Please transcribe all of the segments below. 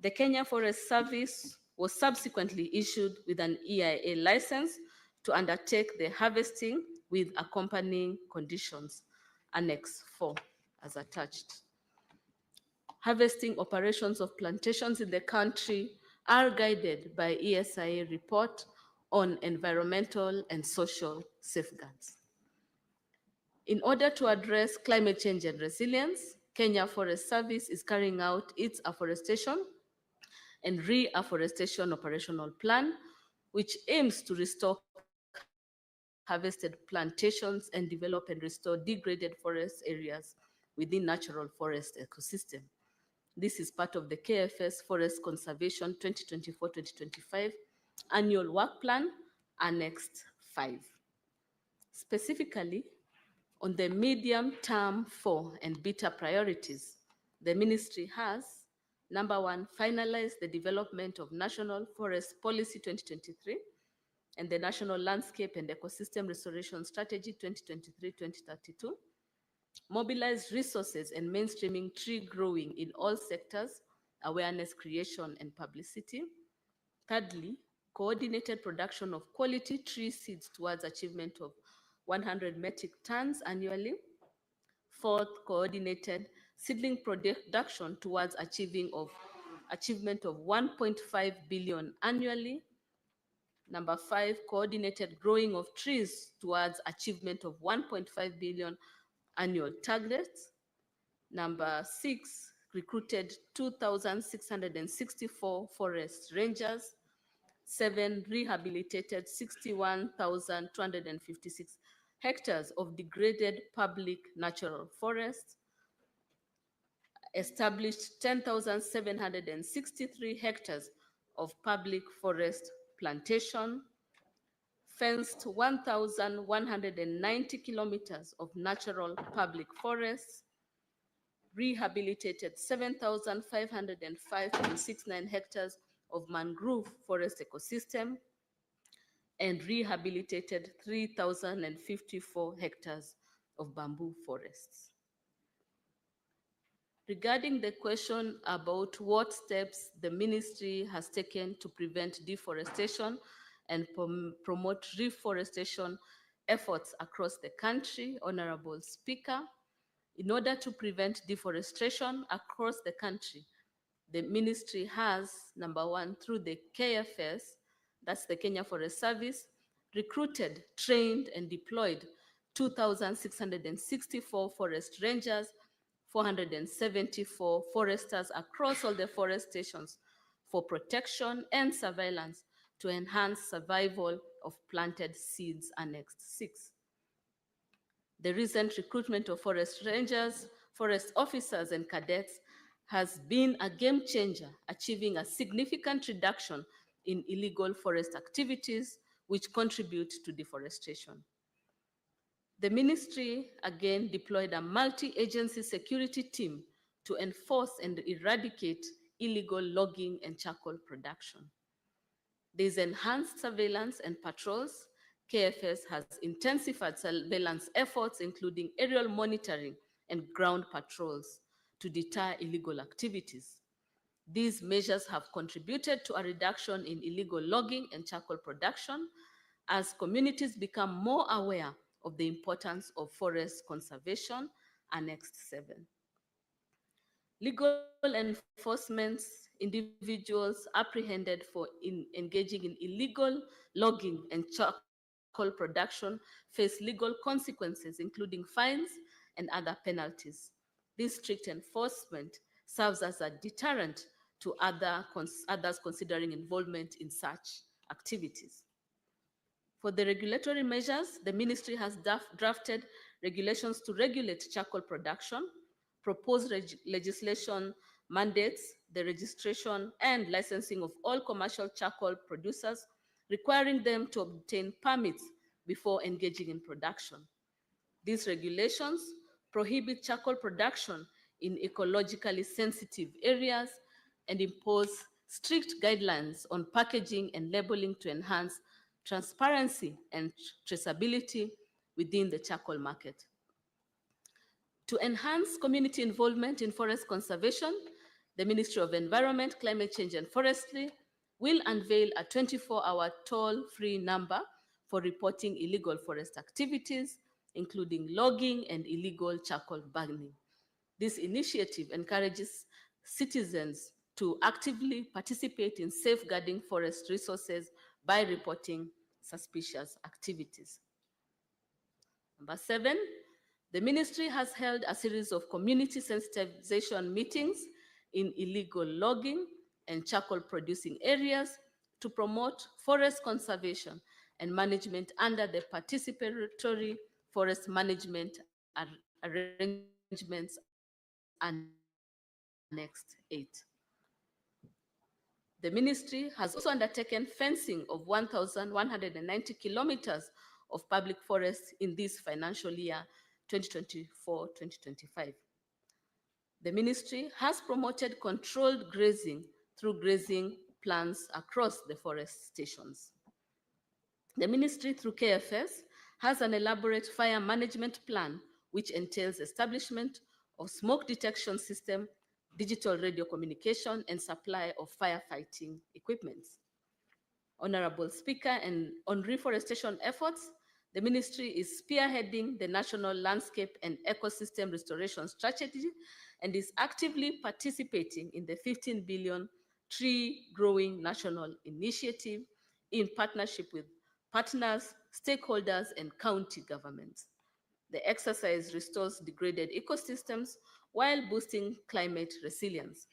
The Kenya Forest Service was subsequently issued with an EIA license to undertake the harvesting with accompanying conditions, Annex 4, as attached. Harvesting operations of plantations in the country are guided by ESIA report on environmental and social safeguards. In order to address climate change and resilience, Kenya Forest Service is carrying out its afforestation and reforestation operational plan, which aims to restore harvested plantations and develop and restore degraded forest areas within natural forest ecosystem. This is part of the KFS Forest Conservation 2024-2025 Annual Work Plan, Annex 5. Specifically, on the medium-term 4 and beta priorities, the ministry has, number 1, finalized the development of National Forest Policy 2023 and the National Landscape and Ecosystem Restoration Strategy 2023-2032, mobilized resources and mainstreaming tree growing in all sectors, awareness creation and publicity. Thirdly, coordinated production of quality tree seeds towards achievement of 100 metric tons annually. Fourth, coordinated seedling production towards achievement of 1.5 billion annually. Number 5, coordinated growing of trees towards achievement of 1.5 billion annual targets. Number 6, recruited 2,664 forest rangers. 7, rehabilitated 61,256 hectares of degraded public natural forests. Established 10,763 hectares of public forest plantation. Fenced 1,190 kilometers of natural public forests. Rehabilitated 7,505.69 hectares of mangrove forest ecosystem, and rehabilitated 3,054 hectares of bamboo forests. Regarding the question about what steps the ministry has taken to prevent deforestation and promote reforestation efforts across the country, Honorable Speaker, in order to prevent deforestation across the country, the ministry has, number 1, through the KFS, that's the Kenya Forest Service, recruited, trained, and deployed 2,664 forest rangers, 474 foresters across all the forest stations for protection and surveillance to enhance survival of planted seeds, Annex 6. The recent recruitment of forest rangers, forest officers, and cadets has been a game changer, achieving a significant reduction in illegal forest activities, which contribute to deforestation. The ministry again deployed a multi-agency security team to enforce and eradicate illegal logging and charcoal production. There's enhanced surveillance and patrols. KFS has intensified surveillance efforts, including aerial monitoring and ground patrols, to deter illegal activities. These measures have contributed to a reduction in illegal logging and charcoal production as communities become more aware of the importance of forest conservation, Annex 7. Legal enforcement, individuals apprehended for engaging in illegal logging and charcoal production face legal consequences, including fines and other penalties. This strict enforcement serves as a deterrent to others considering involvement in such activities. For the regulatory measures, the ministry has drafted regulations to regulate charcoal production. Proposed legislation mandates the registration and licensing of all commercial charcoal producers, requiring them to obtain permits before engaging in production. These regulations prohibit charcoal production in ecologically sensitive areas and impose strict guidelines on packaging and labeling to enhance transparency and traceability within the charcoal market. To enhance community involvement in forest conservation, The Ministry of Environment, Climate Change and Forestry will unveil a 24-hour toll-free number for reporting illegal forest activities, including logging and illegal charcoal burning. This initiative encourages citizens to actively participate in safeguarding forest resources by reporting suspicious activities. Number 7, the ministry has held a series of community sensitization meetings in illegal logging and charcoal producing areas to promote forest conservation and management under the participatory forest management arrangements Annex 8. The ministry has also undertaken fencing of 1,190 kilometers of public forests in this financial year 2024-2025. The ministry has promoted controlled grazing through grazing plans across the forest stations. The ministry, through KFS, has an elaborate fire management plan which entails establishment of smoke detection system, digital radio communication, and supply of firefighting equipment. Honorable Speaker, and on reforestation efforts, the ministry is spearheading the National Landscape and Ecosystem Restoration Strategy and is actively participating in the 15 billion tree growing national initiative in partnership with partners, stakeholders, and county governments. The exercise restores degraded ecosystems while boosting climate resilience.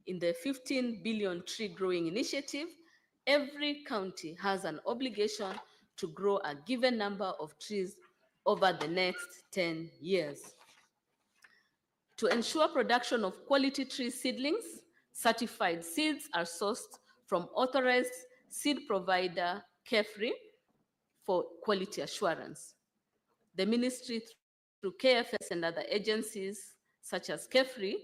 In the 15 billion tree growing initiative, every county has an obligation to grow a given number of trees over the next 10 years. To ensure production of quality tree seedlings, certified seeds are sourced from authorized seed provider KEFRI for quality assurance. The ministry, through KFS and other agencies such as KEFRI,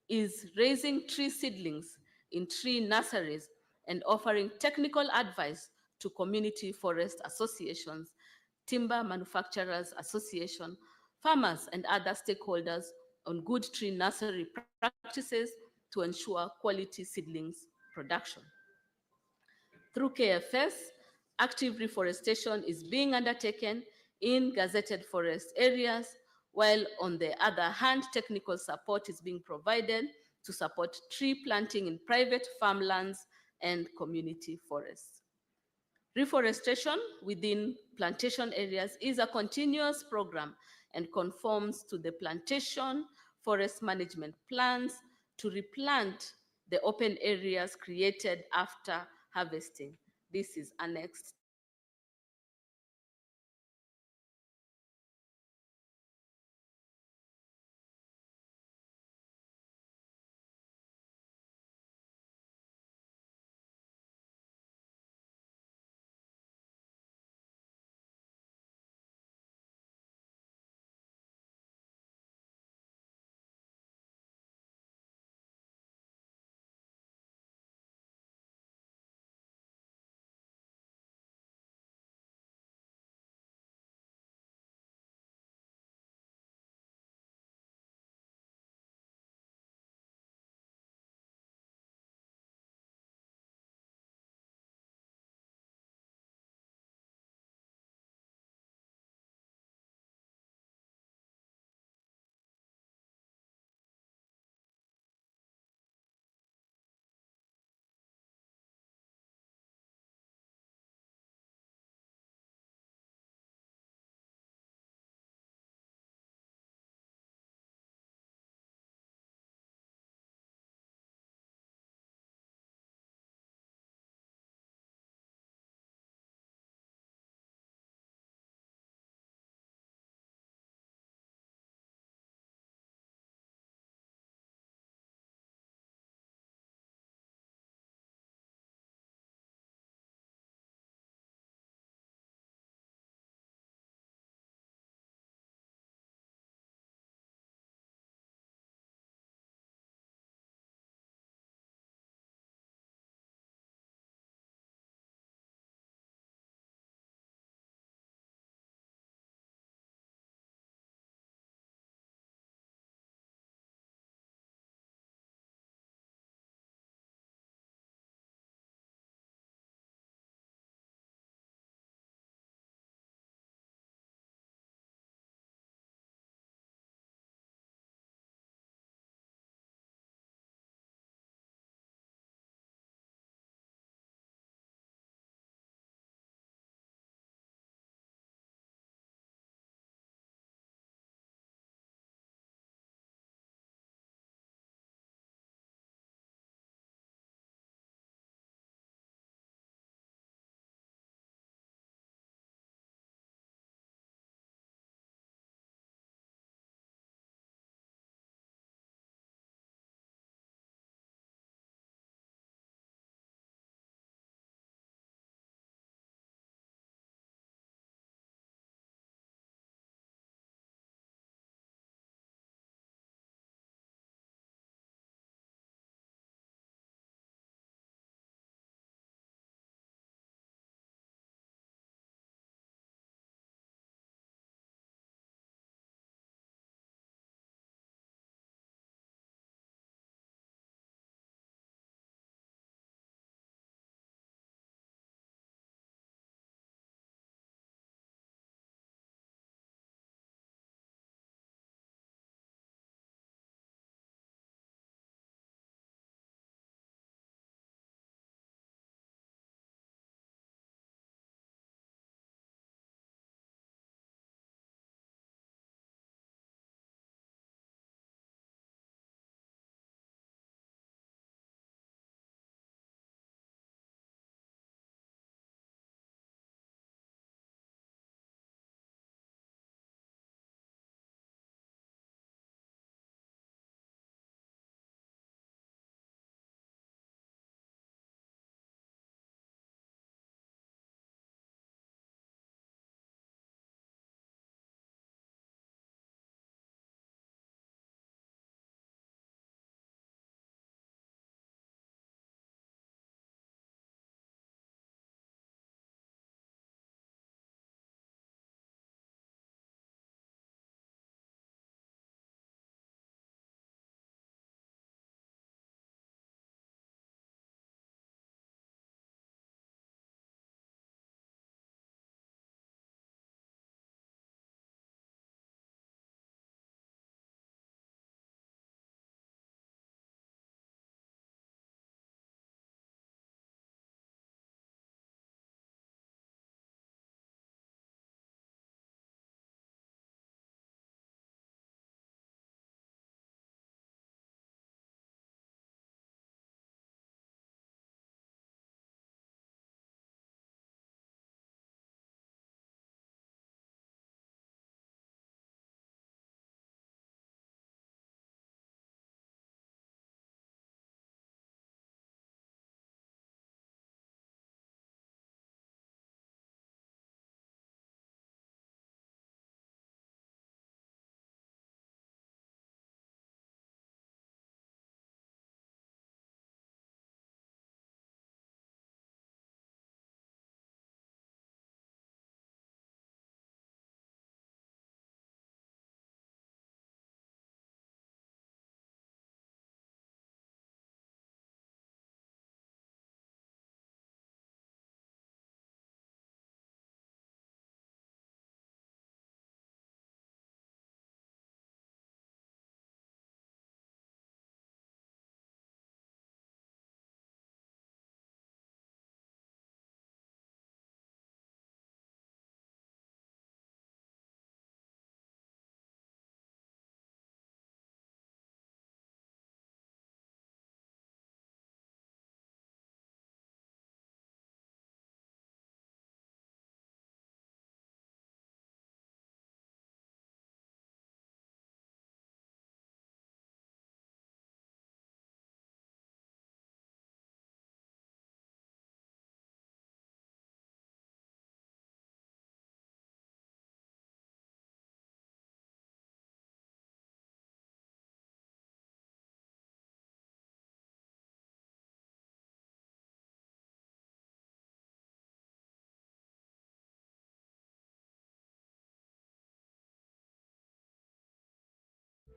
is raising tree seedlings in tree nurseries and offering technical advice to community forest associations, timber manufacturers association, farmers, and other stakeholders on good tree nursery practices to ensure quality seedlings production. Through KFS, active reforestation is being undertaken in gazetted forest areas, while on the other hand, technical support is being provided to support tree planting in private farmlands and community forests. Reforestation within plantation areas is a continuous program and conforms to the plantation forest management plans to replant the open areas created after harvesting. This is annexed to the plantation forest management plan.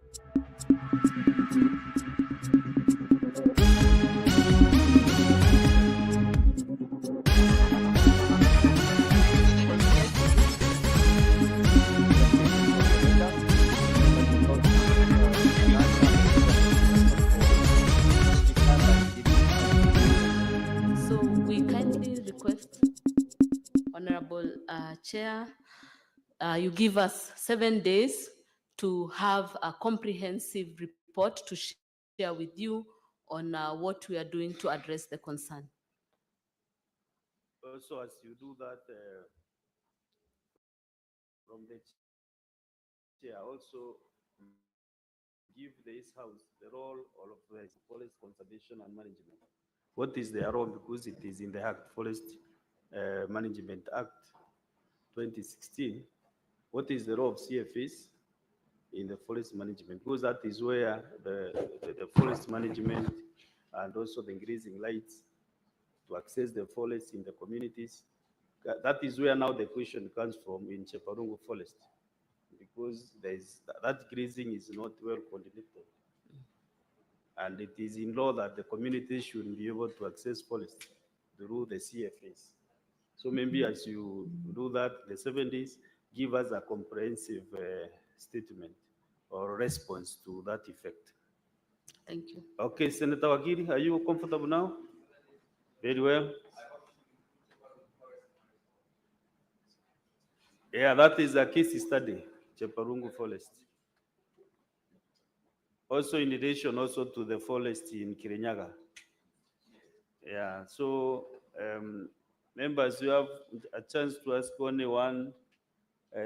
So we kindly request, Honorable Chair, you give us 7 days to have a comprehensive report to share with you on what we are doing to address the concern. Also, as you do that, from the chair, also give this house the role of the forest conservation and management. What is their role? Because it is in the Act, Forest Management Act 2016. What is the role of CFS in the forest management? Because that is where the forest management and also the grazing rights to access the forest in the communities. That is where now the question comes from in Cheparungu Forest, because that grazing is not well coordinated. And it is in law that the community should be able to access forest through the CFS. So maybe as you do that, the 7 days, give us a comprehensive statement or response to that effect. Thank you. Okay, Senator Wagiri, are you comfortable now? Very well. Yeah, that is a case study, Cheparungu Forest. Also in relation also to the forest in Kirinyaga. Yeah, so members, you have a chance to ask only one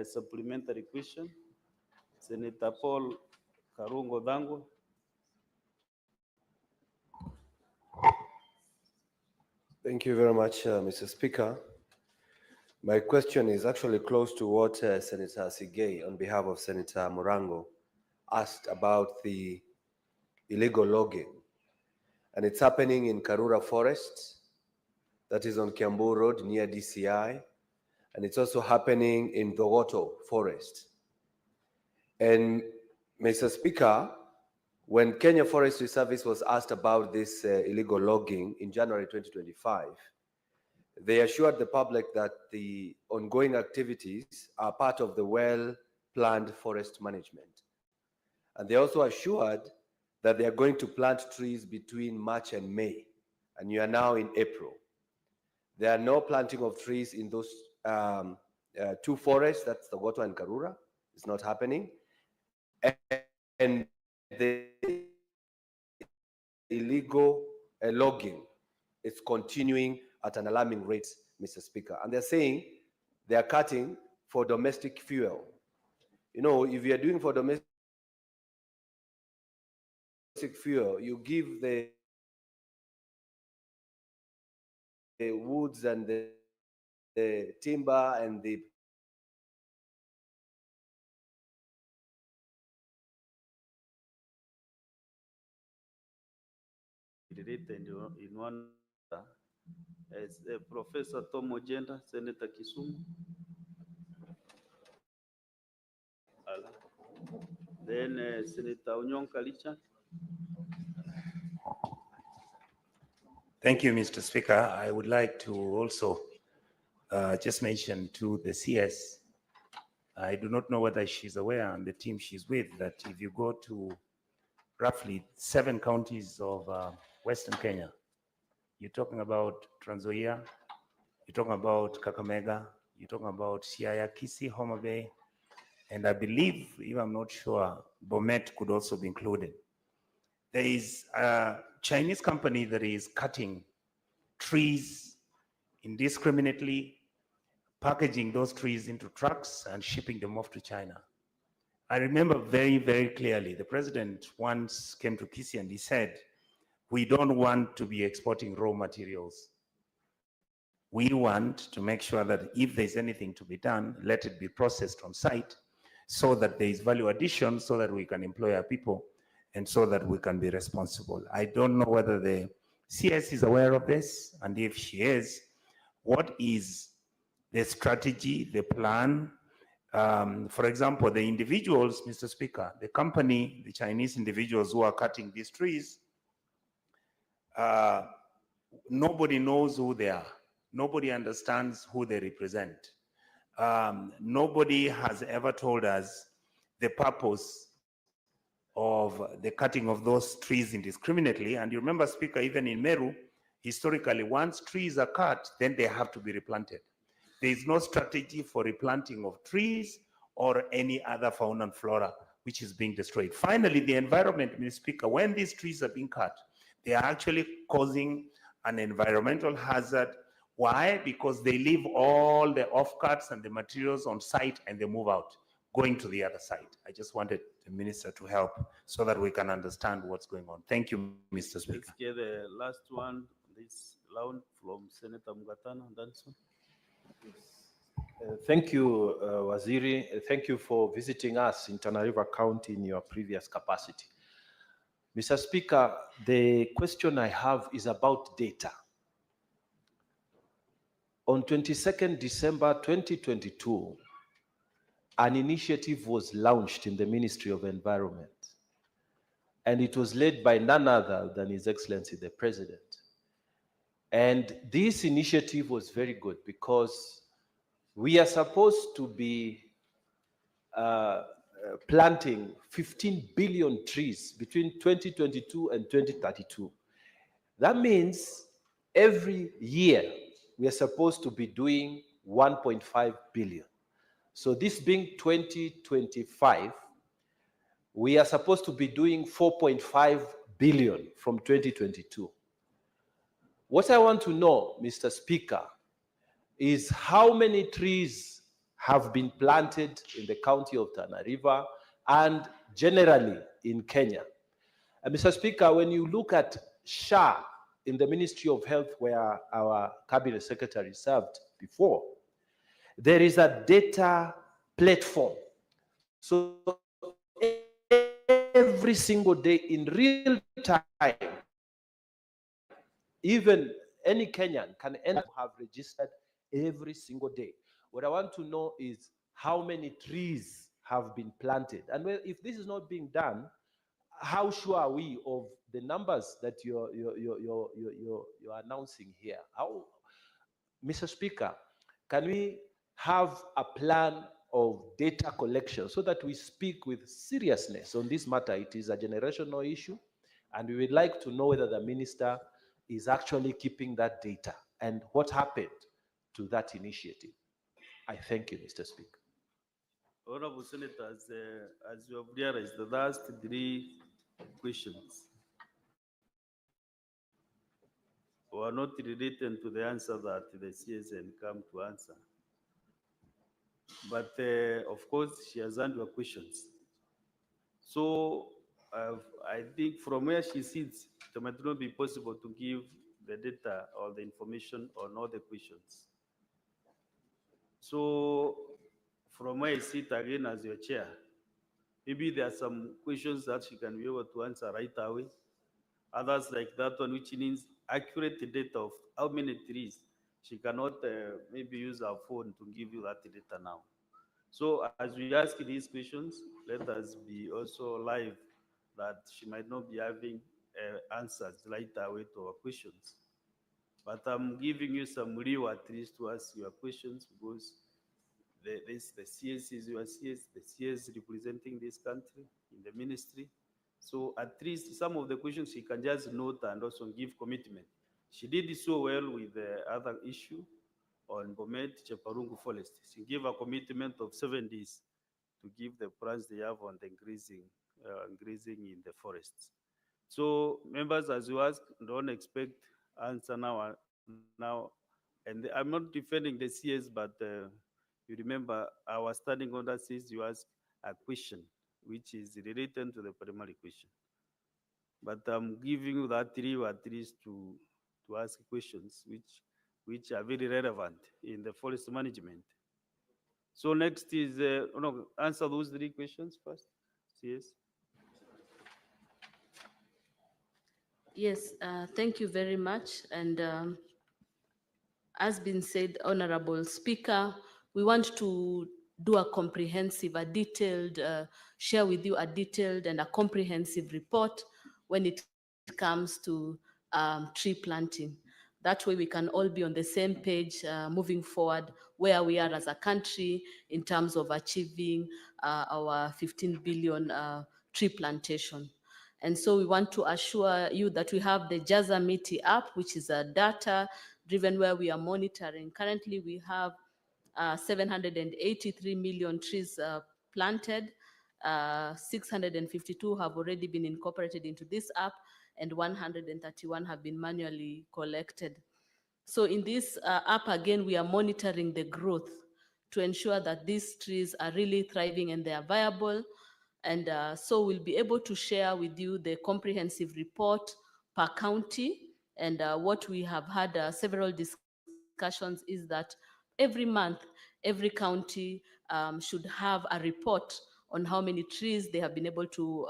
supplementary question. Senator Paul Karungo Dango. Thank you very much, Mr. Speaker. My question is actually close to what Senator Sigei, on behalf of Senator Morango, asked about the illegal logging. And it's happening in Karura Forest, that is on Kiambu Road near DCI. And it's also happening in Dogoto Forest. And Mr. Speaker, when Kenya Forestry Service was asked about this illegal logging in January 2025, they assured the public that the ongoing activities are part of the well-planned forest management. And they also assured that they are going to plant trees between March and May, and you are now in April. There are no planting of trees in those two forests, that's the Dogoto and Karura. It's not happening. And the illegal logging is continuing at an alarming rate, Mr. Speaker. And they're saying they are cutting for domestic fuel. You know, if you are doing for domestic fuel, you give the woods and the timber and the Related in one as Professor Tom Ojenda, Senator Kisumu. Then Senator Onyong Kalicha. Thank you, Mr. Speaker. I would like to also just mention to the CS, I do not know whether she's aware and the team she's with, that if you go to roughly 7 counties of Western Kenya, you're talking about Trans Nzoia, you're talking about Kakamega, you're talking about Siaya, Kisii, Homa Bay, and I believe, if I'm not sure, Bomet could also be included. There is a Chinese company that is cutting trees indiscriminately, packaging those trees into trucks and shipping them off to China. I remember very, very clearly, the president once came to Kisii and he said, we don't want to be exporting raw materials. We want to make sure that if there's anything to be done, let it be processed on site so that there is value addition, so that we can employ our people and so that we can be responsible. I don't know whether the CS is aware of this, and if she is, what is the strategy, the plan For example, the individuals, Mr. Speaker, the company, the Chinese individuals who are cutting these trees, nobody knows who they are. Nobody understands who they represent. Nobody has ever told us the purpose of the cutting of those trees indiscriminately. And you remember, Speaker, even in Meru, historically, once trees are cut, then they have to be replanted. There is no strategy for replanting of trees or any other fauna and flora which is being destroyed. Finally, the environment, Mr. Speaker, when these trees are being cut, they are actually causing an environmental hazard. Why? Because they leave all the offcuts and the materials on site and they move out, going to the other side. I just wanted the minister to help so that we can understand what's going on. Thank you, Mr. Speaker. Let's get the last one, this round from Senator Mugatana and Danson. Thank you, Waziri. Thank you for visiting us in Tana River County in your previous capacity. Mr. Speaker, the question I have is about data. On 22nd December 2022, an initiative was launched in the Ministry of Environment, and it was led by none other than His Excellency the President. And this initiative was very good because we are supposed to be planting 15 billion trees between 2022 and 2032. That means every year we are supposed to be doing 1.5 billion. So this being 2025, we are supposed to be doing 4.5 billion from 2022. What I want to know, Mr. Speaker, is how many trees have been planted in the county of Tana River and generally in Kenya. And Mr. Speaker, when you look at SHA in the Ministry of Health, where our cabinet secretary served before, there is a data platform. So every single day in real time, even any Kenyan can end up have registered every single day. What I want to know is how many trees have been planted. And if this is not being done, how sure are we of the numbers that you're announcing here? How, Mr. Speaker, can we have a plan of data collection so that we speak with seriousness on this matter? It is a generational issue, and we would like to know whether the minister is actually keeping that data and what happened to that initiative. I thank you, Mr. Speaker. Honorable Senators, as you have realized, the last three questions were not related to the answer that the CSN come to answer. But of course, she has answered your questions. So I think from where she sits, it might not be possible to give the data or the information on all the questions. So from where I sit again as your chair, maybe there are some questions that she can be able to answer right away. Others like that one, which needs accurate data of how many trees. She cannot maybe use her phone to give you that data now. So as we ask these questions, let us be also live that she might not be having answers right away to our questions. But I'm giving you some real at least to ask your questions because the CS is your CS, the CS representing this country in the ministry. So at least some of the questions she can just note and also give commitment. She did so well with the other issue on Bomet Cheparungu Forest. She gave a commitment of 7 days to give the plans they have on the grazing in the forests. So members, as you ask, don't expect answer now. And I'm not defending the CS, but you remember our standing order says you ask a question which is related to the primary question. But I'm giving you that 3 or 3 to ask questions which are very relevant in the forest management. So next is, answer those 3 questions first. Yes. Yes, thank you very much. And as been said, Honorable Speaker, we want to do a comprehensive, a detailed, share with you a detailed and a comprehensive report when it comes to tree planting. That way we can all be on the same page moving forward where we are as a country in terms of achieving our 15 billion tree plantation. And so we want to assure you that we have the Jaza Miti app, which is a data-driven where we are monitoring. Currently, we have 783 million trees planted. 652 have already been incorporated into this app, and 131 have been manually collected. So in this app, again, we are monitoring the growth to ensure that these trees are really thriving and they are viable. And so we'll be able to share with you the comprehensive report per county. And what we have had several discussions is that every month, every county should have a report on how many trees they have been able to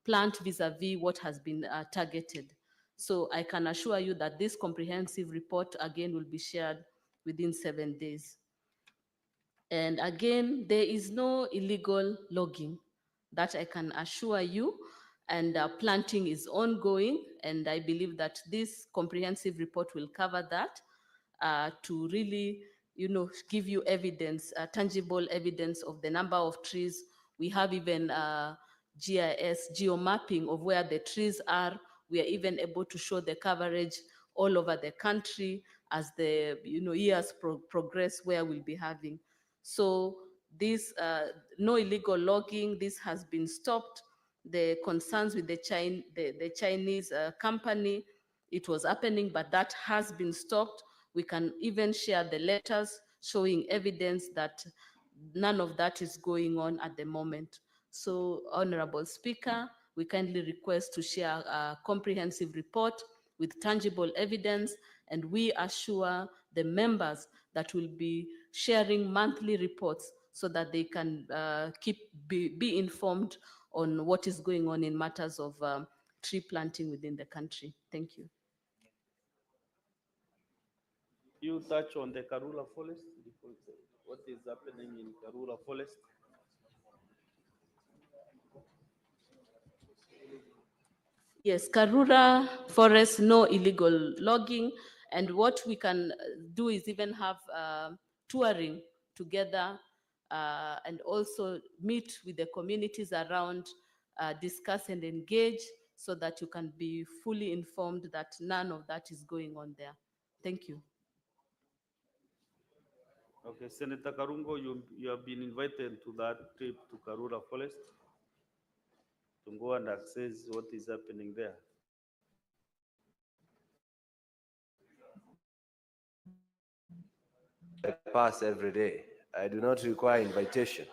plant vis-a-vis what has been targeted. So I can assure you that this comprehensive report again will be shared within 7 days. And again, there is no illegal logging, that I can assure you. And planting is ongoing. And I believe that this comprehensive report will cover that to really, give you evidence, tangible evidence of the number of trees. We have even GIS, geomapping of where the trees are. We are even able to show the coverage all over the country as the years progress, where we'll be having. So this no illegal logging, this has been stopped. The concerns with the Chinese company, it was happening, but that has been stopped. We can even share the letters showing evidence that none of that is going on at the moment. So, Honorable Speaker, we kindly request to share a comprehensive report with tangible evidence, and we assure the members that will be sharing monthly reports so that they can be informed on what is going on in matters of tree planting within the country. Thank you. You touch on the Karura forest, what is happening in Karura forest? Yes, Karura forest, no illegal logging. And what we can do is even have touring together and also meet with the communities around, discuss and engage so that you can be fully informed that none of that is going on there. Thank you. Okay, Senator Karungo, you have been invited to that trip to Karura forest to go and access what is happening there. I pass every day. I do not require invitation.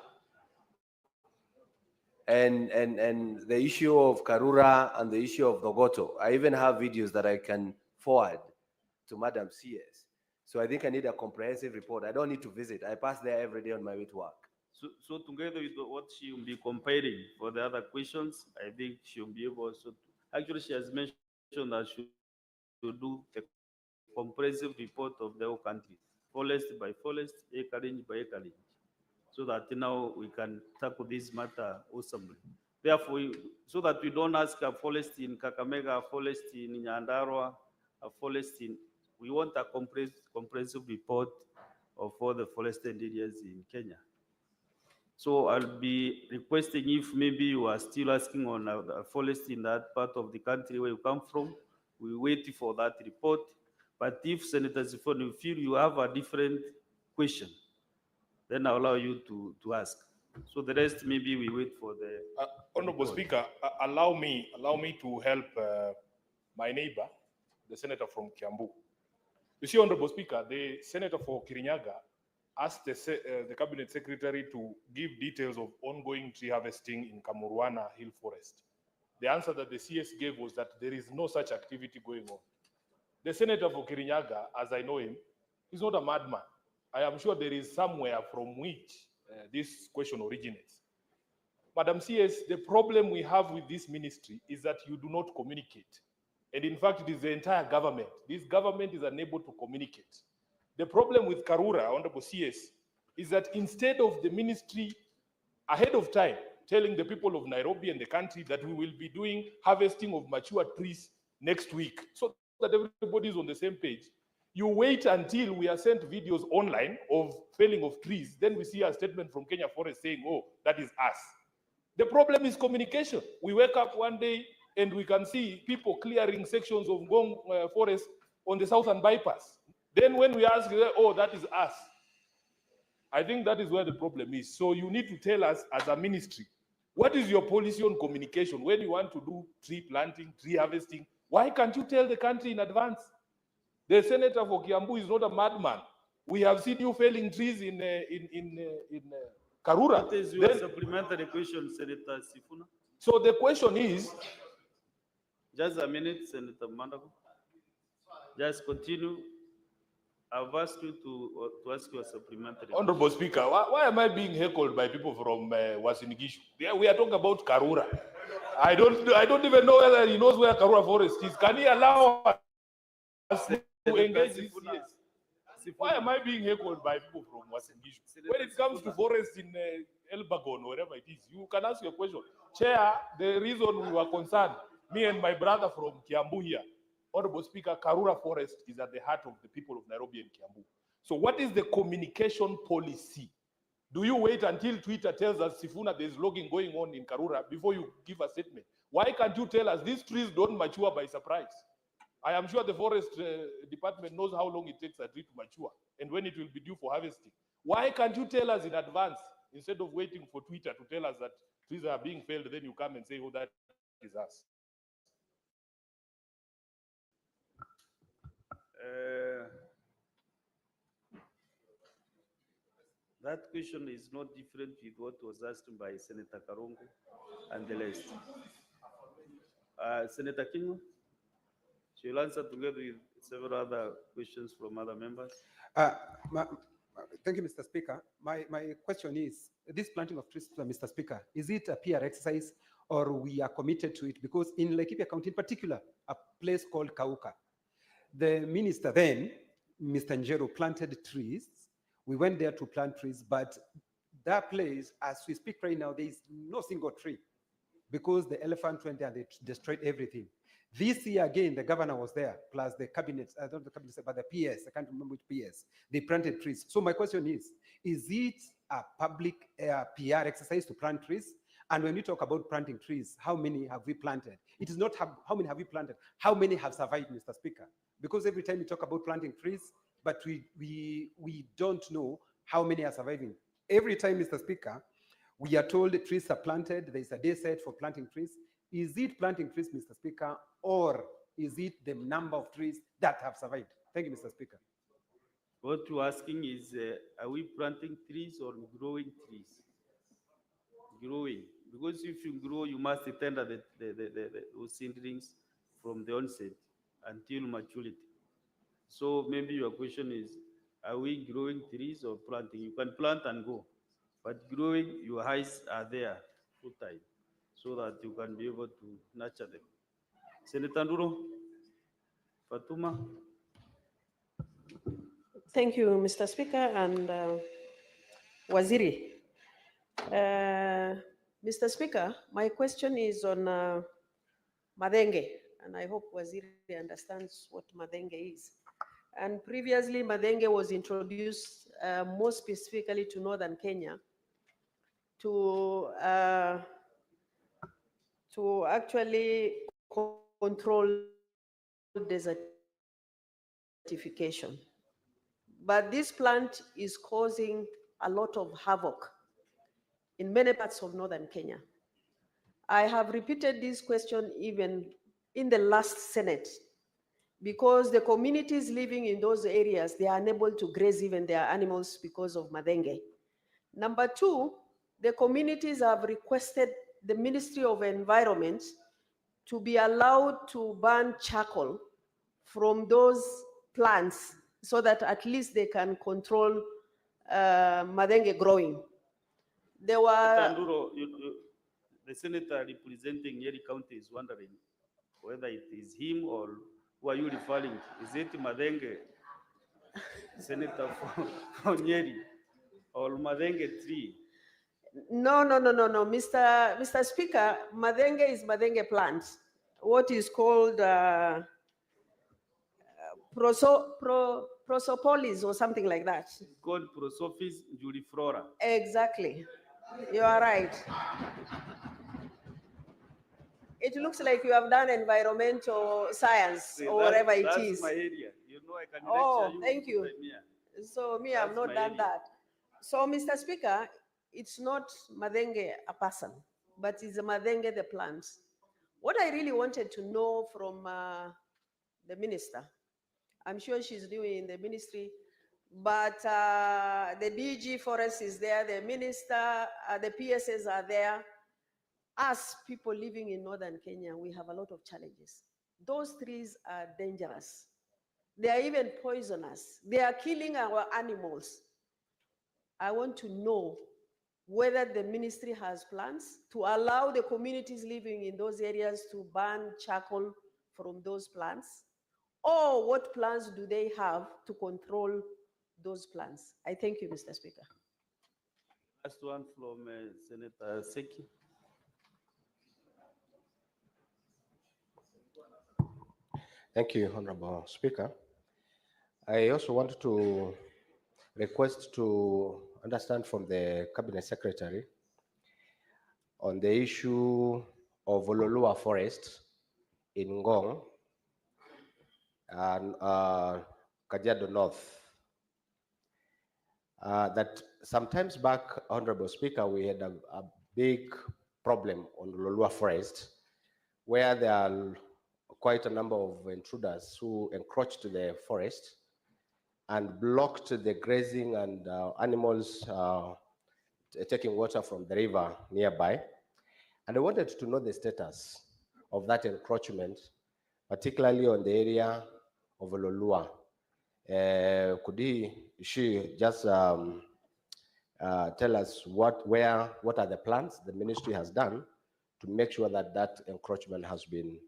And the issue of Karura and the issue of Dogoto, I even have videos that I can forward to Madam CS. So I think I need a comprehensive report. I don't need to visit. I pass there every day on my way to work. So together with what she will be comparing for the other questions, I think she'll be able also to, actually she has mentioned that she will do a comprehensive report of the whole country, forest by forest, acreage by acreage, so that now we can tackle this matter awesomely. Therefore, so that we don't ask a forest in Kakamega, a forest in Nyandarua, a forest in, we want a comprehensive report of all the forested areas in Kenya. So I'll be requesting if maybe you are still asking on a forest in that part of the country where you come from, we wait for that report. But if Senator Zifon, you feel you have a different question, then I'll allow you to ask. So the rest, maybe we wait for the. Honorable Speaker, allow me to help my neighbor, the senator from Kiambu. You see, Honorable Speaker, the senator for Kirinyaga asked the cabinet secretary to give details of ongoing tree harvesting in Kamurwana Hill Forest. The answer that the CS gave was that there is no such activity going on. The senator for Kirinyaga, as I know him, he's not a madman. I am sure there is somewhere from which this question originates. Madam CS, the problem we have with this ministry is that you do not communicate. And in fact, it is the entire government. This government is unable to communicate. The problem with Karura, Honorable CS, is that instead of the ministry ahead of time telling the people of Nairobi and the country that we will be doing harvesting of mature trees next week so that everybody is on the same page, you wait until we are sent videos online of felling of trees, then we see a statement from Kenya Forest saying, oh, that is us. The problem is communication. We wake up one day and we can see people clearing sections of Ngong forest on the southern bypass. Then when we ask, oh, that is us, I think that is where the problem is. So you need to tell us as a ministry, what is your policy on communication? When you want to do tree planting, tree harvesting, why can't you tell the country in advance? The senator for Kiambu is not a madman. We have seen you felling trees in Karura. What is your Then- supplementary question, Senator Sifuna? So the question is, Just a minute, Senator Mandako. Just continue. I've asked you to ask your supplementary. Honorable Speaker, why am I being heckled by people from Wasinigishu? We are talking about Karura. I don't even know whether he knows where Karura Forest is. Can he allow us to engage this? Yes. Why am I being heckled by people from Wasinigishu? When it comes to forest in Elbagon, wherever it is, you can ask your question. Chair, the reason we were concerned, me and my brother from Kiambu here, Honorable Speaker, Karura Forest is at the heart of the people of Nairobi and Kiambu. So what is the communication policy? Do you wait until Twitter tells us, Sifuna, there's logging going on in Karura before you give a statement? Why can't you tell us these trees don't mature by surprise? I am sure the forest department knows how long it takes a tree to mature and when it will be due for harvesting. Why can't you tell us in advance instead of waiting for Twitter to tell us that trees are being felled, then you come and say, oh, that is us? That question is not different with what was asked by Senator Karongo and the rest. Senator Kingo, she'll answer together with several other questions from other members. Thank you, Mr. Speaker. My question is, this planting of trees, Mr. Speaker, is it a PR exercise or we are committed to it? Because in Laikipia County in particular, a place called Kauka, the minister then, Mr. Njero, planted trees. We went there to plant trees, but that place, as we speak right now, there is no single tree because the elephant went there and they destroyed everything. This year again, the governor was there, plus the cabinet, I don't know the cabinet, but the PS, I can't remember which PS, they planted trees. So my question is it a public PR exercise to plant trees? And when we talk about planting trees, how many have we planted? It is not how many have we planted, how many have survived, Mr. Speaker? Because every time we talk about planting trees, but we don't know how many are surviving. Every time, Mr. Speaker, we are told the trees are planted, there is a day set for planting trees. Is it planting trees, Mr. Speaker, or is it the number of trees that have survived? Thank you, Mr. Speaker. What you're asking is, are we planting trees or growing trees? Growing, because if you grow, you must tender those seedlings from the onset until maturity. So maybe your question is, are we growing trees or planting? You can plant and go, but growing, your eyes are there full time so that you can be able to nurture them. Senator Nduro, Fatuma. Thank you, Mr. Speaker and Waziri. Mr. Speaker, my question is on Madenge, and I hope Waziri understands what Madenge is. And previously, Madenge was introduced more specifically to northern Kenya to actually control desertification. But this plant is causing a lot of havoc in many parts of northern Kenya. I have repeated this question even in the last Senate, because the communities living in those areas, they are unable to graze even their animals because of Madenge. Number two, the communities have requested the Ministry of Environment to be allowed to burn charcoal from those plants so that at least they can control Madenge growing. There were... Nduro, the senator representing Nyeri County is wondering whether it is him or who are you referring to? Is it Madenge, senator for Nyeri, or Madenge tree. No, no, no, no, no, Mr. Speaker, Madenge is Madenge plant. What is called Prosopolis or something like that. It's called Prosophis juliflora. Exactly. You are right. It looks like you have done environmental science See, or whatever it that's is. my area. You know, I can Oh, lecture you. thank you. Premier. So me, I've That's not my done area. that. So, Mr. Speaker, it's not Madenge a person, but it's Madenge the plant. What I really wanted to know from the minister, I'm sure she's new in the ministry, but the DG Forest is there, the minister, the PSS are there. Us people living in northern Kenya, we have a lot of challenges. Those trees are dangerous. They are even poisonous. They are killing our animals. I want to know whether the ministry has plans to allow the communities living in those areas to burn charcoal from those plants, or what plans do they have to control those plants? I thank you, Mr. Speaker. Last one from Senator Seki. Thank you, Honorable Speaker. I also want to request to understand from the Cabinet Secretary on the issue of Ololua Forest in Ngong and Kajiado North. That sometimes back, Honorable Speaker, we had a big problem on Ololua Forest where there are quite a number of intruders who encroached the forest and blocked the grazing and animals taking water from the river nearby. And I wanted to know the status of that encroachment, particularly on the area of Ololua. She just tell us what are the plans the ministry has done to make sure that that encroachment has been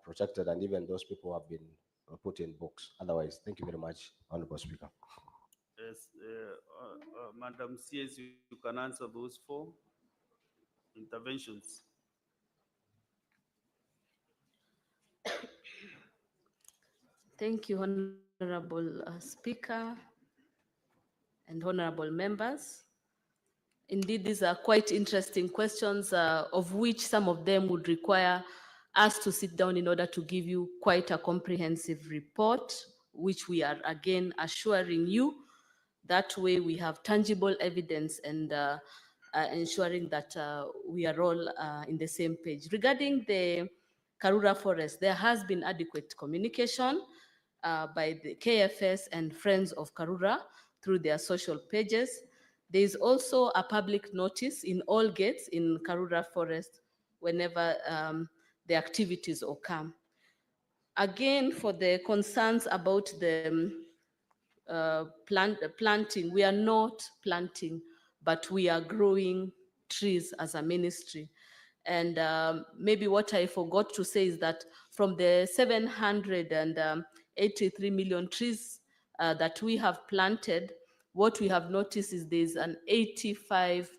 protected and even those people have been put in books. Otherwise, thank you very much, Honorable Speaker. Yes, Madam CS, you can answer those four interventions. Thank you, Honorable Speaker and honorable members. Indeed, these are quite interesting questions, of which some of them would require us to sit down in order to give you quite a comprehensive report, which we are again assuring you. That way we have tangible evidence and ensuring that we are all in the same page. Regarding the Karura Forest, there has been adequate communication by the KFS and Friends of Karura through their social pages. There is also a public notice in all gates in Karura Forest whenever the activities occur. Again, for the concerns about the planting, we are not planting, but we are growing trees as a ministry. And maybe what I forgot to say is that from the 783 million trees that we have planted, what we have noticed is there's an 85%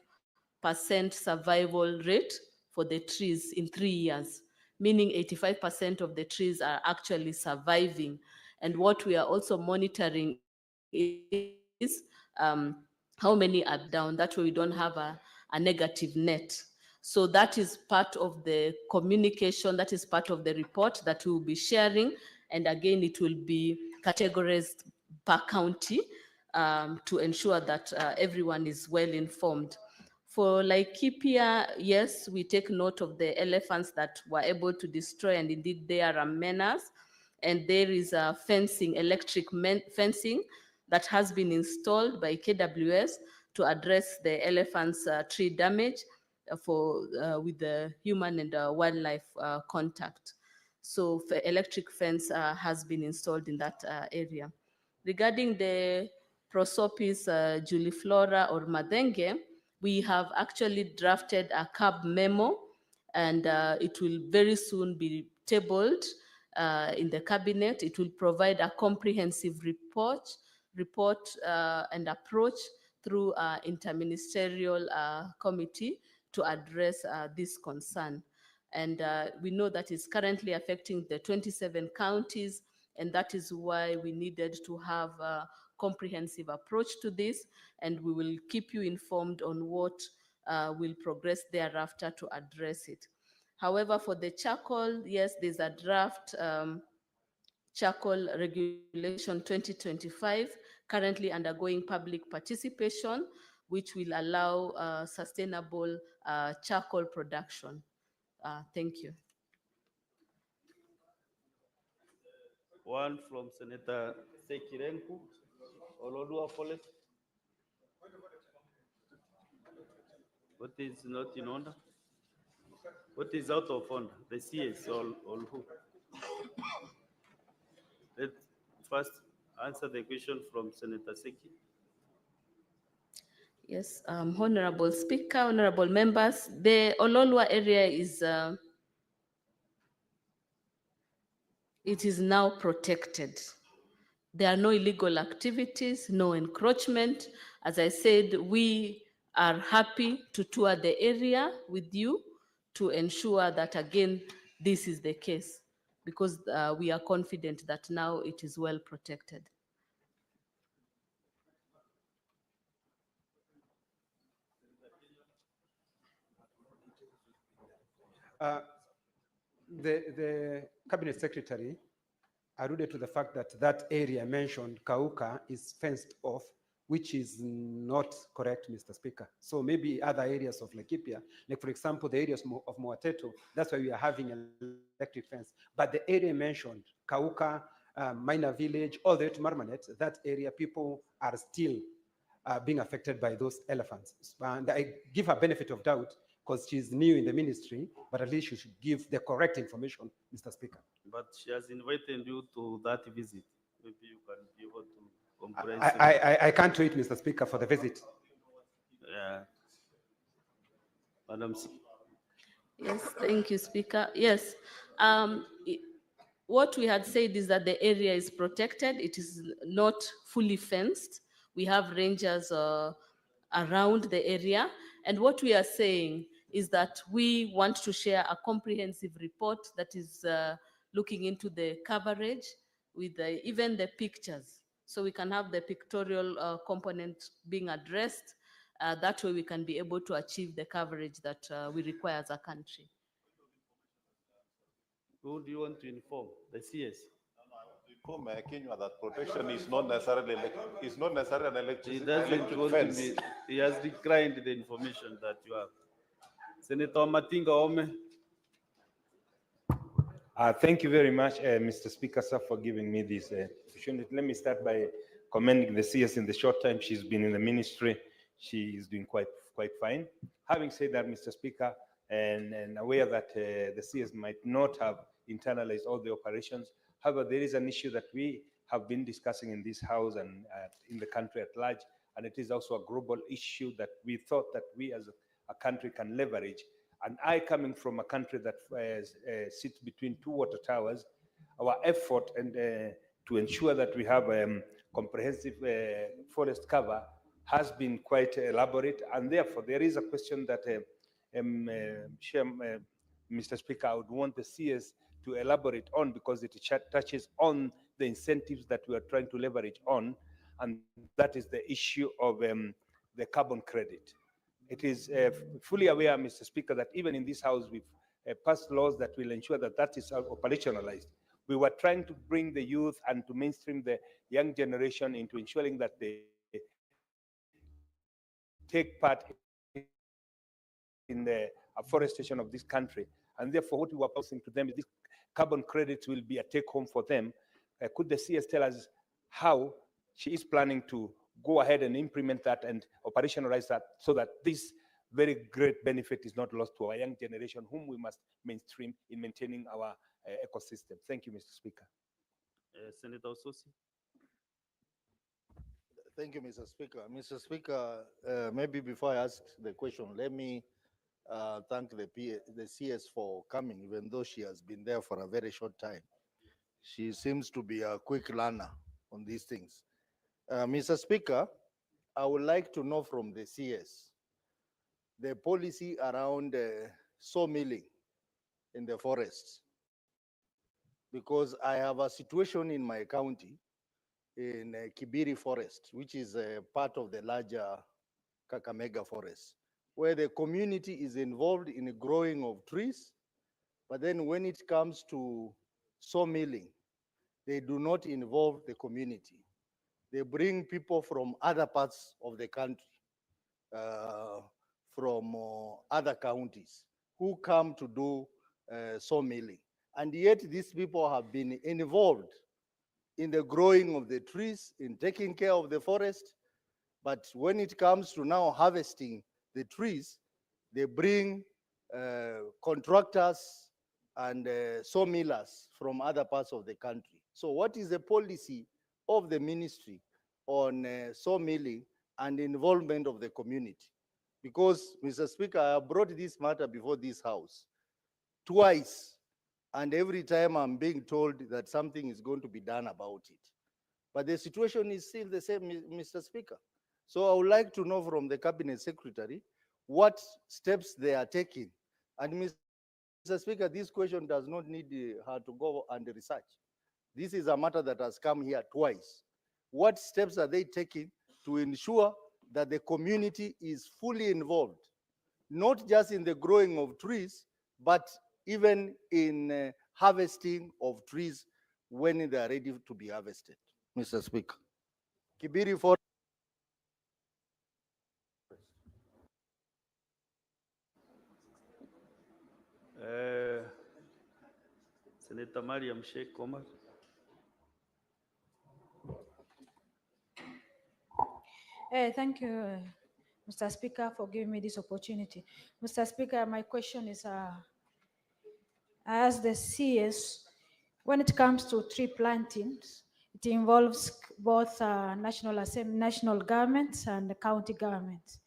survival rate for the trees in 3 years, meaning 85% of the trees are actually surviving. And what we are also monitoring is how many are down. That way we don't have a negative net. So that is part of the communication, that is part of the report that we will be sharing. And again, it will be categorized per county to ensure that everyone is well informed. For Laikipia, yes, we take note of the elephants that were able to destroy, and indeed they are a menace. And there is a fencing, electric fencing that has been installed by KWS to address the elephants' tree damage with the human and wildlife contact. So electric fence has been installed in that area. Regarding the Prosopis juliflora or Madenge, we have actually drafted a CAB memo, and it will very soon be tabled in the cabinet. It will provide a comprehensive report and approach through interministerial committee to address this concern. And we know that it's currently affecting the 27 counties, and that is why we needed to have a comprehensive approach to this, and we will keep you informed on what will progress thereafter to address it. However, for the charcoal, yes, there's a draft charcoal regulation 2025 currently undergoing public participation, which will allow sustainable charcoal production. Thank you. One from Senator Sekirenku, Olodua Forest. What is not in order? What is out of order? The CS or who? Let's first answer the question from Senator Seki. Yes, Honorable Speaker, honorable members, the Ololua area is it is now protected. There are no illegal activities, no encroachment. As I said, we are happy to tour the area with you to ensure that, again, this is the case, because we are confident that now it is well protected. The cabinet secretary alluded to the fact that that area mentioned, Kauka, is fenced off, which is not correct, Mr. Speaker. So maybe other areas of Laikipia, like for example, the areas of Moateto, that's why we are having electric fence. But the area mentioned, Kauka, Minor Village, all the way to Marmanet, that area, people are still being affected by those elephants. And I give her benefit of doubt because she's new in the ministry, but at least she should give the correct information, Mr. Speaker. But she has invited you to that visit. Maybe you can be able to comprehensively. I can't wait, Mr. Speaker, for the visit. Yeah. Madam. Yes, thank you, Speaker. Yes, what we had said is that the area is protected. It is not fully fenced. We have rangers around the area. And what we are saying is that we want to share a comprehensive report that is looking into the coverage with even the pictures. So we can have the pictorial component being addressed. That way we can be able to achieve the coverage that we require as a country. Who do you want to inform? The CS? Inform Kenya that protection is not necessarily an He electric doesn't want fence. to be, he has declined the information that you have. Senator Matinga Ome. Thank you very much, Mr. Speaker, sir, for giving me this opportunity. Let me start by commending the CS in the short time she's been in the ministry. She is doing quite fine. Having said that, Mr. Speaker, and aware that the CS might not have internalized all the operations. However, there is an issue that we have been discussing in this house and in the country at large, and it is also a global issue that we thought that we as a country can leverage. And I, coming from a country that sits between two water towers, our effort and to ensure that we have comprehensive forest cover has been quite elaborate, and therefore there is a question that Mr. Speaker, I would want the CS to elaborate on, because it touches on the incentives that we are trying to leverage on, and that is the issue of the carbon credit. It is fully aware, Mr. Speaker, that even in this house we've passed laws that will ensure that that is operationalized. We were trying to bring the youth and to mainstream the young generation into ensuring that they take part in the afforestation of this country. And therefore, what we were posing to them is this carbon credits will be a take-home for them. Could the CS tell us how she is planning to go ahead and implement that and operationalize that, so that this very great benefit is not lost to our young generation, whom we must mainstream in maintaining our ecosystem? Thank you, Mr. Speaker. Senator Ososi. Thank you, Mr. Speaker. Mr. Speaker, maybe before I ask the question, let me thank the CS for coming, even though she has been there for a very short time. She seems to be a quick learner on these things. Mr. Speaker, I would like to know from the CS the policy around sawmilling in the forests, because I have a situation in my county in Kibiri Forest, which is a part of the larger Kakamega Forest, where the community is involved in the growing of trees, but then when it comes to sawmilling, they do not involve the community. They bring people from other parts of the country, uh, from other counties, who come to do sawmilling. And yet these people have been involved in the growing of the trees, in taking care of the forest. But when it comes to now harvesting the trees, they bring contractors and sawmillers from other parts of the country. So what is the policy of the ministry on sawmilling and involvement of the community? Because, Mr. Speaker, I have brought this matter before this House twice, and every time I'm being told that something is going to be done about it. But the situation is still the same, Mr. Speaker. So I would like to know from the Cabinet Secretary what steps they are taking. And Mr. Speaker, this question does not need her to go and research. This is a matter that has come here twice. What steps are they taking to ensure that the community is fully involved, not just in the growing of trees, but even in harvesting of trees when they are ready to be harvested, Mr. Speaker? Kibiri for Senator Mariam Sheikh Omar. Thank you, Mr. Speaker, for giving me this opportunity. Mr. Speaker, my question is, as the CS, when it comes to tree plantings, it involves both national governments and the county governments.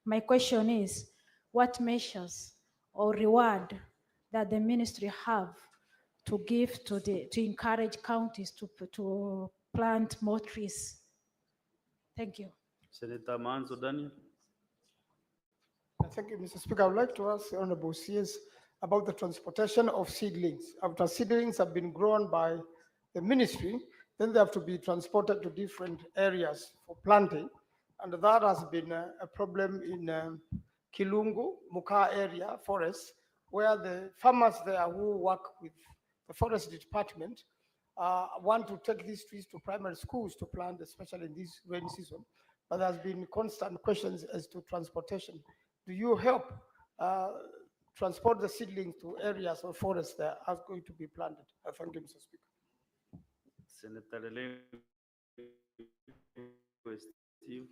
My question is, what measures or reward that the ministry have to give to encourage counties to plant more trees? Thank you. Senator Manzo Daniel. Thank you, Mr. Speaker. I would like to ask the Honorable CS about the transportation of seedlings. After seedlings have been grown by the ministry, then they have to be transported to different areas for planting. And that has been a problem in Kilungu, Muka area, forest, where the farmers there who work with the forest department want to take these trees to primary schools to plant, especially in this rainy season. But there's been constant questions as to transportation. Do you help transport the seedlings to areas of forests that are going to be planted? Thank you, Mr. Speaker. Senator Steve.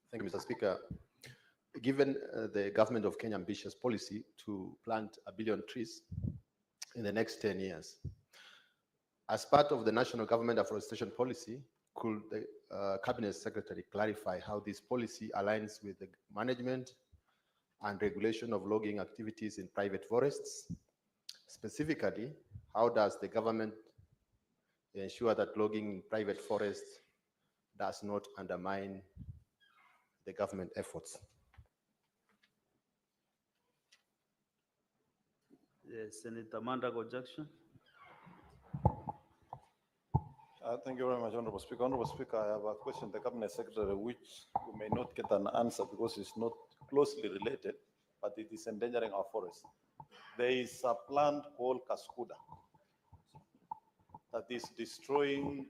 Thank you, Mr. Speaker. Given the government of Kenya ambitious policy to plant 1 billion trees in the next 10 years, as part of the national government afforestation policy, could the Cabinet Secretary clarify how this policy aligns with the management and regulation of logging activities in private forests? Specifically, how does the government ensure that logging in private forests does not undermine the government efforts? Yes, Senator Mandago Jackson. Thank you very much, Honorable Speaker. Honorable Speaker, I have a question to the Cabinet Secretary, which we may not get an answer because it's not closely related, but it is endangering our forests. There is a plant called Kaskuda that is destroying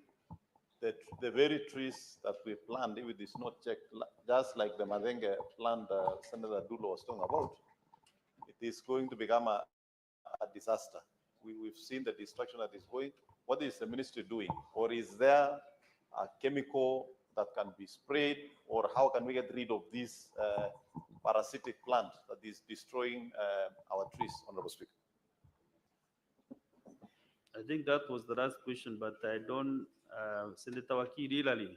the very trees that we plant if it is not checked, just like the Madenge plant Senator Dulo was talking about. It is going to become a disaster. We've seen the destruction that is going. What is the ministry doing? Or is there a chemical that can be sprayed? Or how can we get rid of this parasitic plant that is destroying our trees, Honorable Speaker? I think that was the last question, but I don't, Senator Wakili Ilali,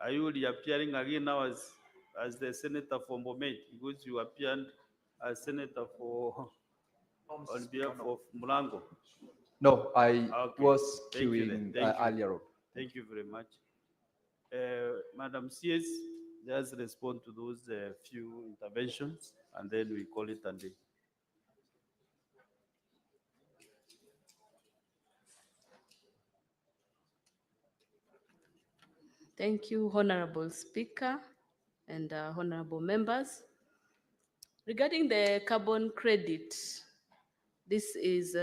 are you reappearing again now as the senator for Bomet? Because you appeared as senator for on behalf of Mulango. No, I Okay. was Thank you queuing then. Thank you. earlier on. Thank you very much. Madam CS, just respond to those few interventions and then we call it a day. Thank you, Honorable Speaker and honorable members. Regarding the carbon credit, this is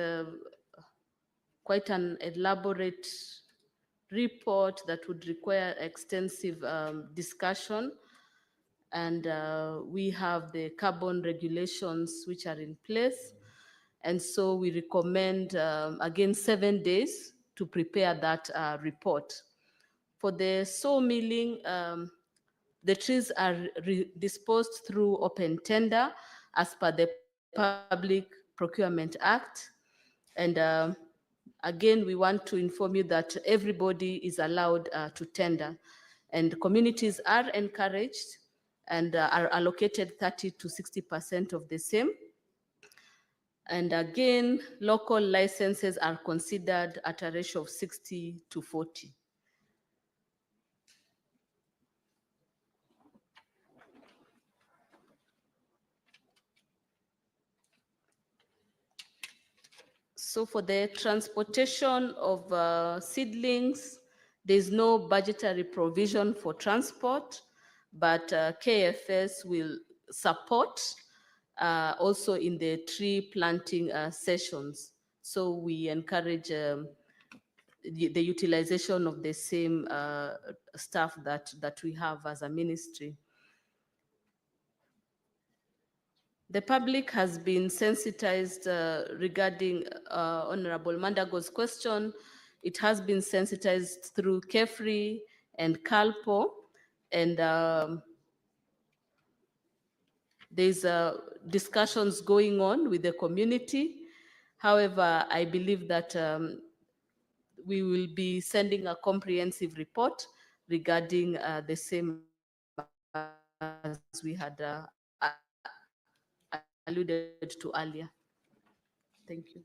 quite an elaborate report that would require extensive discussion. And we have the carbon regulations which are in place. And so we recommend, again, 7 days to prepare that report. For the sawmilling, the trees are disposed through open tender as per the Public Procurement Act. And again, we want to inform you that everybody is allowed to tender. And communities are encouraged and are allocated 30 to 60% of the same. And again, local licenses are considered at a ratio of 60 to 40. So for the transportation of seedlings, there's no budgetary provision for transport, but KFS will support also in the tree planting sessions. So we encourage the utilization of the same staff that we have as a ministry. The public has been sensitized regarding Honorable Mandago's question. It has been sensitized through KEFRI and CALPO, and there's discussions going on with the community. However, I believe that we will be sending a comprehensive report regarding the same as we had alluded to earlier. Thank you.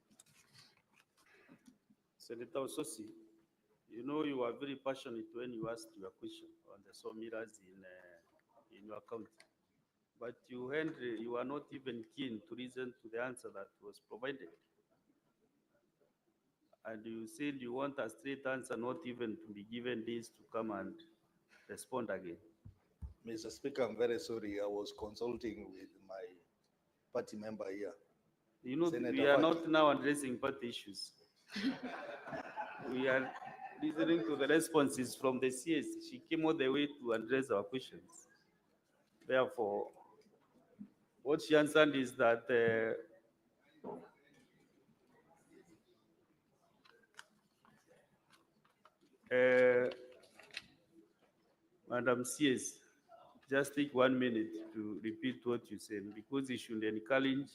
Senator Ososi, you know you are very passionate when you asked your question on the sawmillers in your county. But Henry, you are not even keen to listen to the answer that was provided. And you said you want a straight answer, not even to be given this to come and respond again. Mr. Speaker, I'm very sorry. I was consulting with my party member here. You know, Senator we are Faki. not now addressing party issues. We are listening to the responses from the CS. She came all the way to address our questions. Therefore, what she answered is that Madam CS, just take 1 minute to repeat what you said, because you should encourage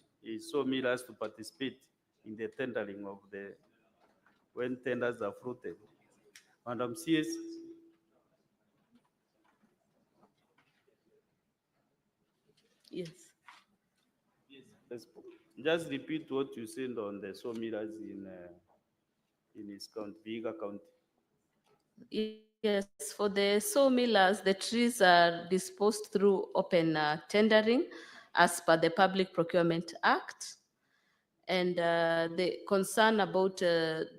sawmillers to participate in the tendering of the, when tenders are floated. Madam CS. Yes. Yes. Just repeat what you said on the sawmillers in his county, Vihiga County. Yes, for the sawmillers, the trees are disposed through open tendering as per the Public Procurement Act. And the concern about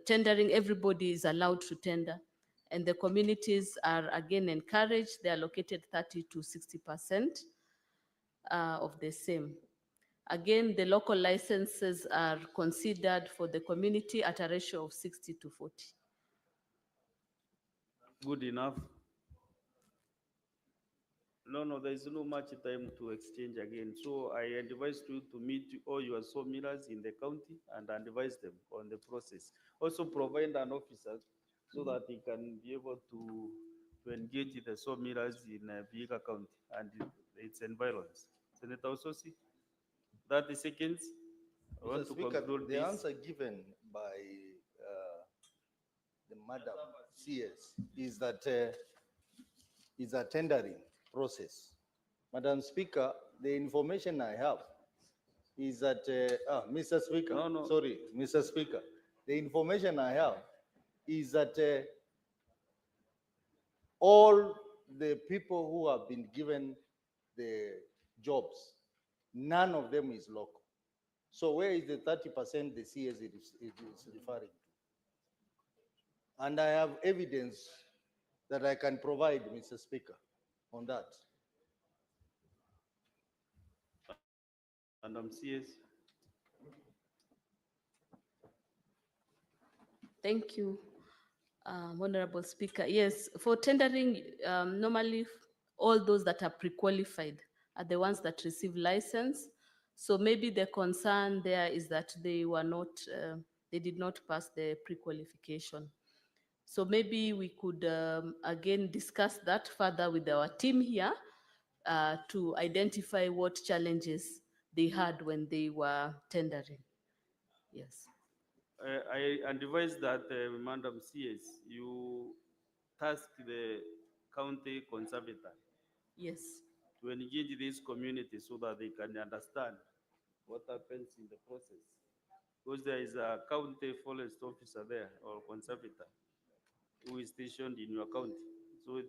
tendering, everybody is allowed to tender. And the communities are again encouraged, they are allocated 30 to 60% of the same. Again, the local licenses are considered for the community at a ratio of 60 to 40. Good enough. No, there is no much time to exchange again. So I advise you to meet all your sawmillers in the county and advise them on the process. Also provide an officer so that he can be able to engage the sawmillers in Vihiga County and its environs. Senator Ososi, 30 seconds. I want Mr. to Speaker, conclude the this. answer given by the Madam CS is that is a tendering process. Madam Speaker, the information I have is that, Mr. Speaker, No. sorry, Mr. Speaker, the information I have is that all the people who have been given the jobs, none of them is local. So where is the 30% the CS is referring to? And I have evidence that I can provide, Mr. Speaker, on that. And CS. Thank you, Honorable Speaker. Yes, for tendering, normally all those that are pre-qualified are the ones that receive license. So maybe the concern there is that they were not, they did not pass the pre-qualification. So maybe we could again discuss that further with our team here to identify what challenges they had when they were tendering. Yes. I advise that, Madam CS, you task the county conservator Yes. to engage this community so that they can understand what happens in the process. Because there is a county forest officer there or conservator who is stationed in your county. So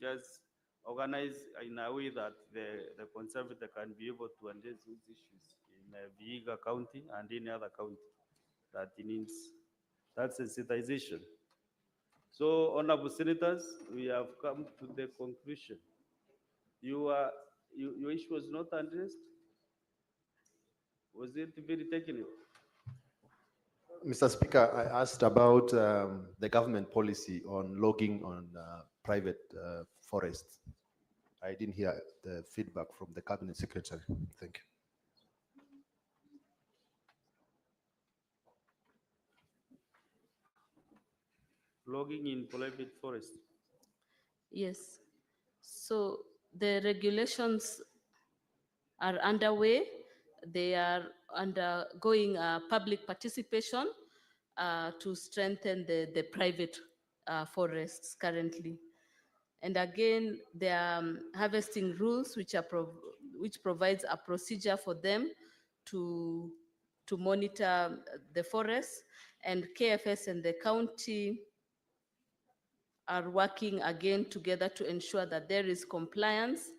just organize in a way that the conservator can be able to address these issues in Vihiga County and any other county that needs that sensitization. So, honorable senators, we have come to the conclusion. Your issue was not addressed? Was it very technical? Mr. Speaker, I asked about the government policy on logging on private forests. I didn't hear the feedback from the cabinet secretary. Thank you. Logging in private forest. Yes. So the regulations are underway. They are undergoing public participation to strengthen the private forests currently. And again, there are harvesting rules which provides a procedure for them to monitor the forests, and KFS and the county are working again together to ensure that there is compliance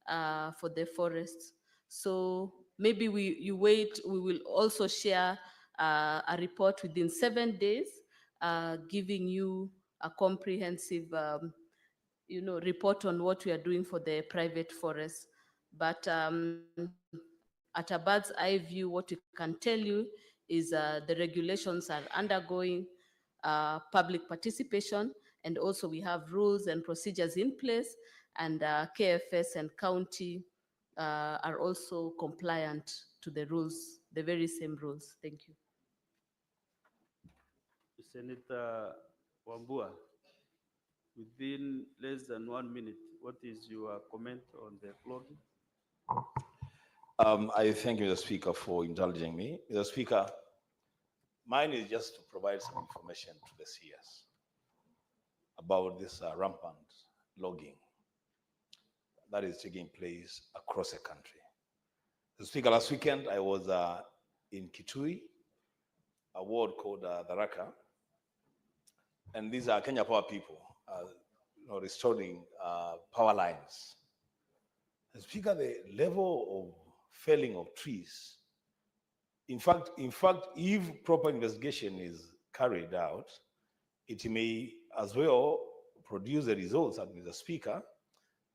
for the forests. So maybe you wait, we will also share a report within 7 days, giving you a comprehensive report on what we are doing for the private forests. But at a bird's eye view, what we can tell you is the regulations are undergoing public participation, and also we have rules and procedures in place, and KFS and county are also compliant to the rules, the very same rules. Thank you. Senator Wambua, within less than 1 minute, what is your comment on the flogging? I thank you, Mr. Speaker, for indulging me. Mr. Speaker, mine is just to provide some information to the CS about this rampant logging that is taking place across the country. Mr. Speaker, last weekend I was in Kitui, a ward called Tharaka, and these are Kenya Power people, restoring power lines. Mr. Speaker, the level of felling of trees, in fact, if proper investigation is carried out, it may as well produce the results, Mr. Speaker,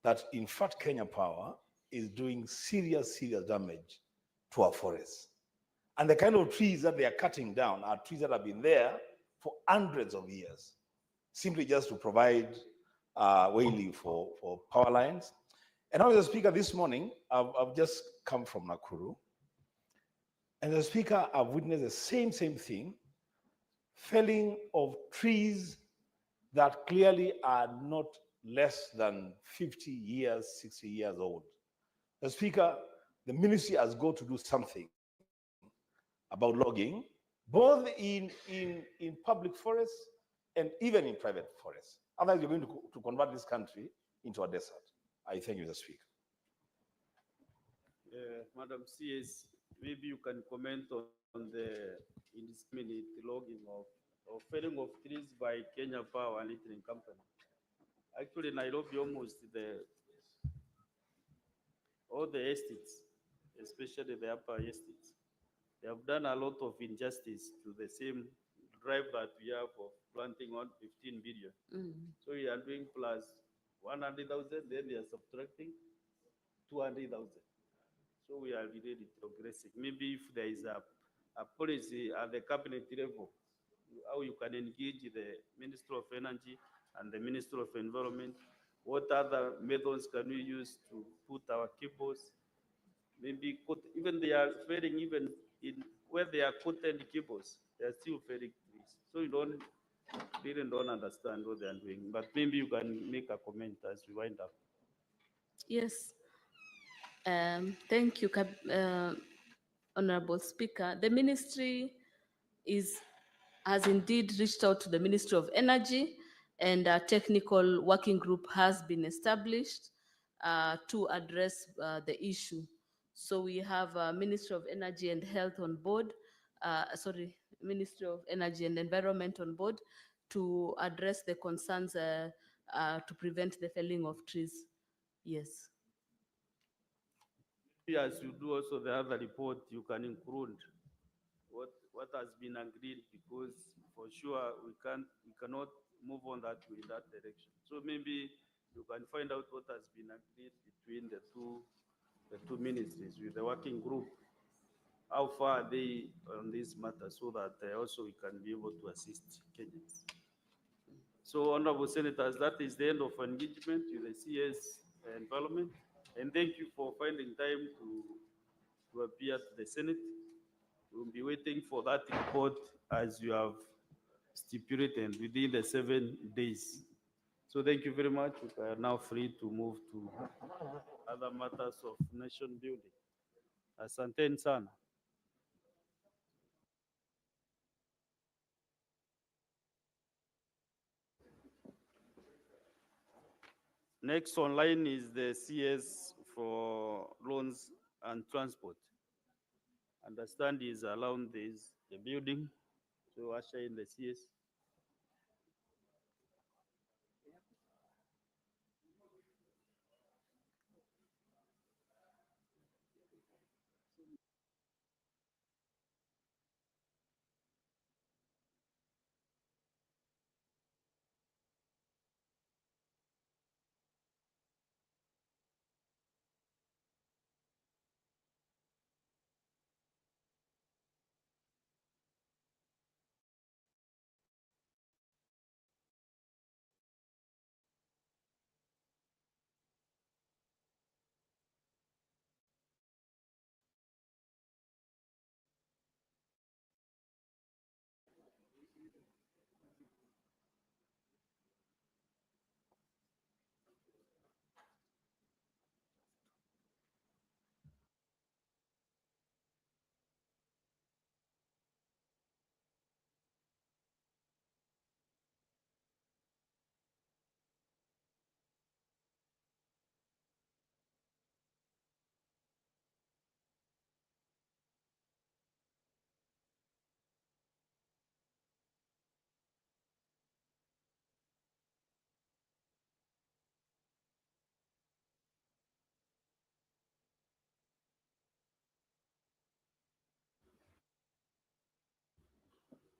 that in fact Kenya Power is doing serious damage to our forests. And the kind of trees that they are cutting down are trees that have been there for hundreds of years, simply just to provide whaling for power lines. And now, Mr. Speaker, this morning, I've just come from Nakuru. And the Speaker, I've witnessed the same thing, felling of trees that clearly are not less than 50 years, 60 years old. The Speaker, the ministry has got to do something about logging, both in public forests and even in private forests. Otherwise, you're going to convert this country into a desert. I thank you, Mr. Speaker. Madam CS, maybe you can comment on the indiscriminate logging of felling of trees by Kenya Power and Littering Company. Actually, Nairobi almost all the estates, especially the upper estates, they have done a lot of injustice to the same drive that we have of planting on 15 billion. So we are doing plus 100,000, then they are subtracting 200,000. So we are really progressing. Maybe if there is a policy at the cabinet level, how you can engage the Minister of Energy and the Minister of Environment, what other methods can we use to put our cables, maybe even they are failing even in where they are coated cables, they are still failing trees. So you don't understand what they are doing, but maybe you can make a comment as we wind up. Yes. Thank you, Honorable Speaker. The ministry has indeed reached out to the Ministry of Energy, and a technical working group has been established to address the issue. So we have Ministry of Energy and Health on board, Ministry of Energy and Environment on board to address the concerns to prevent the felling of trees. Yes. As you do also the other report, you can include what has been agreed, because for sure we cannot move on that in that direction. So maybe you can find out what has been agreed between the two ministries with the working group. How far are they on this matter, so that also we can be able to assist Kenyans. So, Honorable Senators, that is the end of engagement with the CS Environment. And thank you for finding time to appear to the Senate. We'll be waiting for that report as you have stipulated within the 7 days. So thank you very much. We are now free to move to other matters of nation building. Asanteni sana. Next online is the CS for loans and transport. Understand is around this the building. So usher in the CS.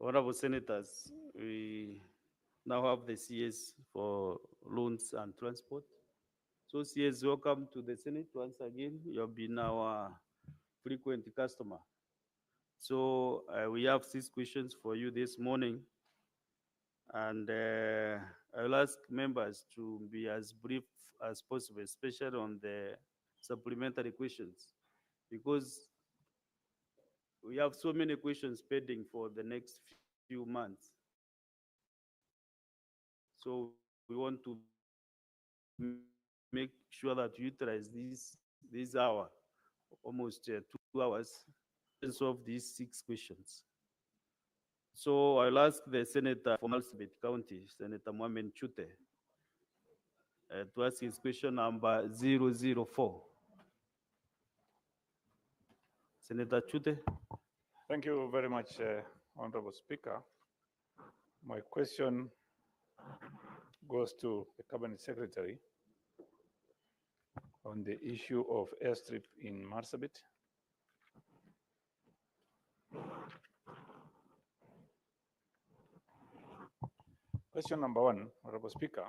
Honorable Senators, we now have the CS for loans and transport. So CS, welcome to the Senate once again. You have been our frequent customer. So we have 6 questions for you this morning. And I will ask members to be as brief as possible, especially on the supplementary questions, because we have so many questions pending for the next few months. So we want to make sure that you utilize this hour, almost 2 hours, to solve these 6 questions. So I'll ask the Senator from Marsabit County, Senator Mohamed Chute, to ask his question number 004. Senator Chute. Thank you very much, Honorable Speaker. My question goes to the Cabinet Secretary on the issue of airstrip in Marsabit. Question number one, Honorable Speaker.